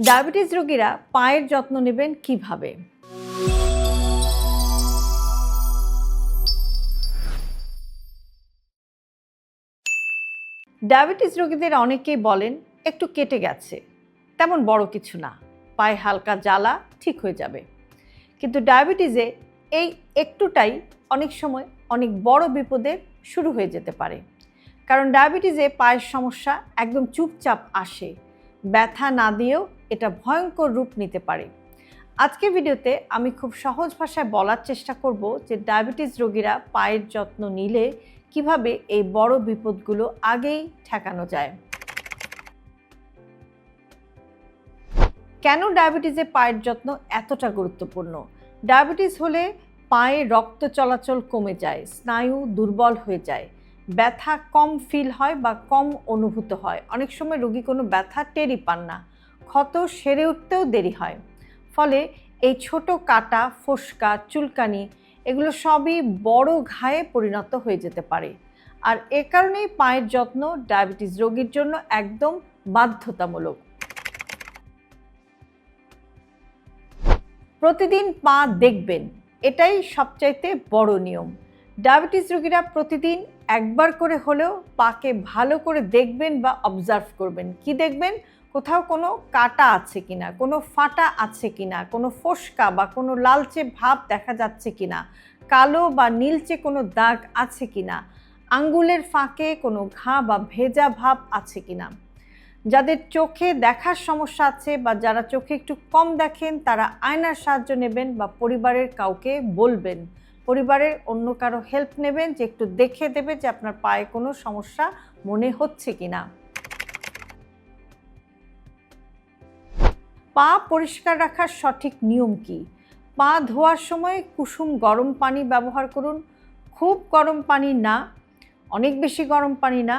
Diabetes রোগীরা পায়ের যত্ন নেবেন কিভাবে? ডায়াবেটিস রোগীদের অনেকেই বলেন একটু কেটে গেছে, তেমন বড় কিছু না, পায়ে হালকা জ্বালা ঠিক হয়ে যাবে। কিন্তু ডায়াবেটিসে এই একটুটাই অনেক সময় অনেক বড় বিপদের শুরু হয়ে যেতে পারে। কারণ ডায়াবেটিসে পায়ের সমস্যা একদম চুপচাপ আসে, ব্যথা না দিয়েও এটা ভয়ঙ্কর রূপ নিতে পারে। আজকে ভিডিওতে আমি খুব সহজ ভাষায় বলার চেষ্টা করব যে ডায়াবেটিস রোগীরা পায়ের যত্ন নিলে কিভাবে এই বড় বিপদগুলো আগেই ঠেকানো যায়। কেন ডায়াবেটিসে পায়ের যত্ন এতটা গুরুত্বপূর্ণ? ডায়াবেটিস হলে পায়ে রক্ত চলাচল কমে যায়, স্নায়ু দুর্বল হয়ে যায়, ব্যথা কম ফিল হয় বা কম অনুভূত হয়। অনেক সময় রোগী কোনো ব্যথা টেরই পান না, ক্ষত সেরে উঠতেও দেরি হয়। ফলে এই ছোট কাটা, ফোস্কা, চুলকানি এগুলো সবই বড় ঘায়ে পরিণত হয়ে যেতে পারে। আর এ কারণেই পায়ের যত্ন ডায়াবেটিস রোগীর জন্য একদম বাধ্যতামূলক। প্রতিদিন পা দেখবেন, এটাই সবচাইতে বড় নিয়ম। ডায়াবেটিস রোগীরা প্রতিদিন একবার করে হলেও পাকে ভালো করে দেখবেন বা অবজার্ভ করবেন। কি দেখবেন? কোথাও কোনো কাটা আছে কিনা, কোনো ফাটা আছে কিনা, কোনো ফোস্কা বা কোনো লালচে ভাব দেখা যাচ্ছে কিনা, কালো বা নীলচে কোনো দাগ আছে কিনা, আঙ্গুলের ফাঁকে কোনো ঘা বা ভেজা ভাব আছে কিনা। যাদের চোখে দেখার সমস্যা আছে বা যারা চোখে একটু কম দেখেন তারা আয়নার সাহায্য নেবেন বা পরিবারের কাউকে বলবেন, পরিবারের অন্য কারো হেল্প নেবেন যে একটু দেখে দেবে যে আপনার পায়ে কোনো সমস্যা মনে হচ্ছে কিনা। পা পরিষ্কার রাখার সঠিক নিয়ম কি? পা ধোয়ার সময় কুসুম গরম পানি ব্যবহার করুন। খুব গরম পানি না, অনেক বেশি গরম পানি না,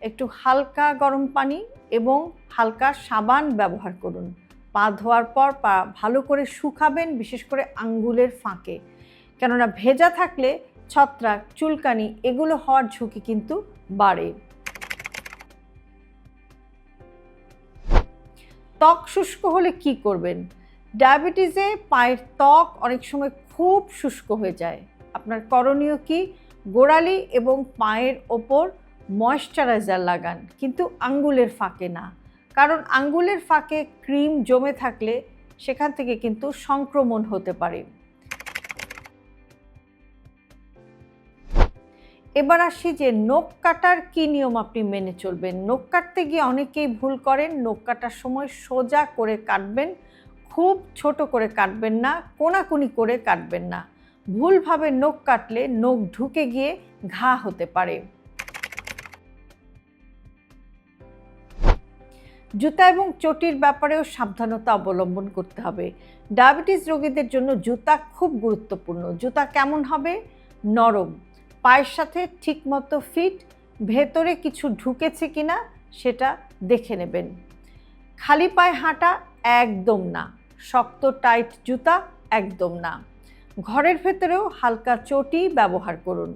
একটু হালকা গরম পানি এবং হালকা সাবান ব্যবহার করুন। পা ধোয়ার পর পা ভালো করে শুকাবেন, বিশেষ করে আঙ্গুলের ফাঁকে, কেননা ভেজা থাকলে ছত্রাক, চুলকানি এগুলো হওয়ার ঝুঁকি কিন্তু বাড়ে। ত্বক শুষ্ক হলে কি করবেন? ডায়াবেটিসে পায়ের ত্বক অনেক সময় খুব শুষ্ক হয়ে যায়। আপনার করণীয় কি? গোড়ালি এবং পায়ের ওপর ময়েশ্চারাইজার লাগান, কিন্তু আঙ্গুলের ফাঁকে না, কারণ আঙ্গুলের ফাঁকে ক্রিম জমে থাকলে সেখান থেকে কিন্তু সংক্রমণ হতে পারে। এবার আসি যে নখ কাটার কী নিয়ম আপনি মেনে চলবেন। নখ কাটতে গিয়ে অনেকেই ভুল করেন। নখ কাটার সময় সোজা করে কাটবেন, খুব ছোট করে কাটবেন না, কোনাকুনি করে কাটবেন না। ভুলভাবে নখ কাটলে নখ ঢুকে গিয়ে ঘা হতে পারে। জুতা এবং চটির ব্যাপারেও সাবধানতা অবলম্বন করতে হবে। ডায়াবেটিস রোগীদের জন্য জুতা খুব গুরুত্বপূর্ণ। জুতা কেমন হবে? নরম, পায়ের সাথে ঠিকমতো ফিট, ভেতরে কিছু ঢুকেছে কিনা সেটা দেখে নেবেন। খালি পায়ে হাঁটা একদম না, শক্ত টাইট জুতা একদম না। ঘরের ভেতরেও হালকা চটি ব্যবহার করুন।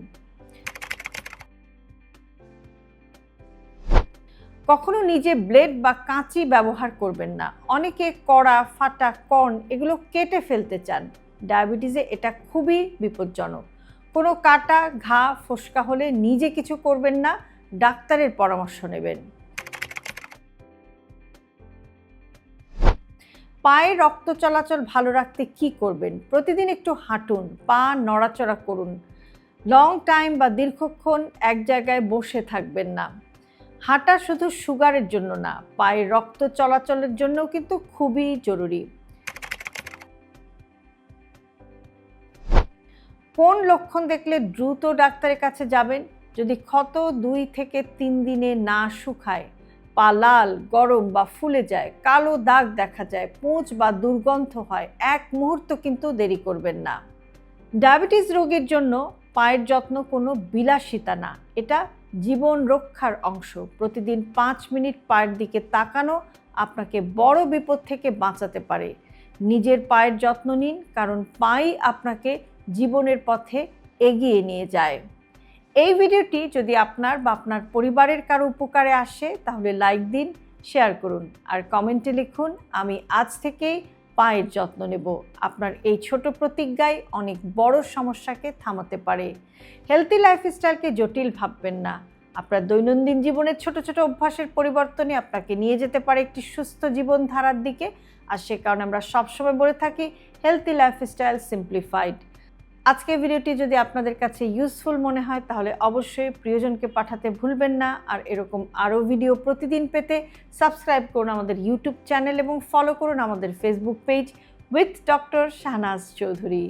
কখনো নিজে ব্লেড বা কাঁচি ব্যবহার করবেন না। অনেকে কড়া, ফাটা, কর্ন এগুলো কেটে ফেলতে চান। ডায়াবেটিসে এটা খুবই বিপজ্জনক। কোনো কাটা, ঘা, ফোস্কা হলে নিজে কিছু করবেন না, ডাক্তারের পরামর্শ নেবেন। পায়ে রক্ত চলাচল ভালো রাখতে কি করবেন? প্রতিদিন একটু হাঁটুন, পা নড়াচড়া করুন। লং টাইম বা দীর্ঘক্ষণ এক জায়গায় বসে থাকবেন না। হাঁটা শুধু সুগারের জন্য না, পায়ের রক্ত চলাচলের জন্যও কিন্তু খুবই জরুরি। কোন লক্ষণ দেখলে দ্রুত ডাক্তারের কাছে যাবেন? যদি ক্ষত 2 থেকে 3 দিনে না শুকায়, পা লাল, গরম বা ফুলে যায়, কালো দাগ দেখা যায়, পুঁজ বা দুর্গন্ধ হয়, এক মুহূর্ত কিন্তু দেরি করবেন না। ডায়াবেটিস রোগীর জন্য পায়ের যত্ন কোনো বিলাসিতা না, এটা জীবন রক্ষার অংশ। প্রতিদিন 5 মিনিট পায়ের দিকে তাকানো আপনাকে বড় বিপদ থেকে বাঁচাতে পারে। নিজের পায়ের যত্ন নিন, কারণ পাই আপনাকে জীবনের পথে এগিয়ে নিয়ে যায়। এই ভিডিওটি যদি আপনার বা আপনার পরিবারের কারো উপকারে আসে তাহলে লাইক দিন, শেয়ার করুন আর কমেন্টে লিখুন, আমি আজ থেকেই পায়ের যত্ন নেব। আপনার এই ছোট প্রতিজ্ঞাই অনেক বড় সমস্যাকে থামাতে পারে। হেলথি লাইফস্টাইলকে জটিল ভাববেন না। আপনার দৈনন্দিন জীবনের ছোট ছোট অভ্যাসের পরিবর্তনই আপনাকে নিয়ে যেতে পারে একটি সুস্থ জীবনধারার দিকে। আর সে কারণে আমরা সবসময় বলে থাকি হেলথি লাইফস্টাইল সিম্পলিফাইড। আজকের ভিডিওটি যদি আপনাদের কাছে ইউজফুল মনে হয় তাহলে অবশ্যই প্রিয়জনকে পাঠাতে ভুলবেন না। আর এরকম আরও ভিডিও প্রতিদিন পেতে সাবস্ক্রাইব করুন আমাদের ইউটিউব চ্যানেল এবং ফলো করুন আমাদের Facebook page with doctor Shahnaz Chowdhury.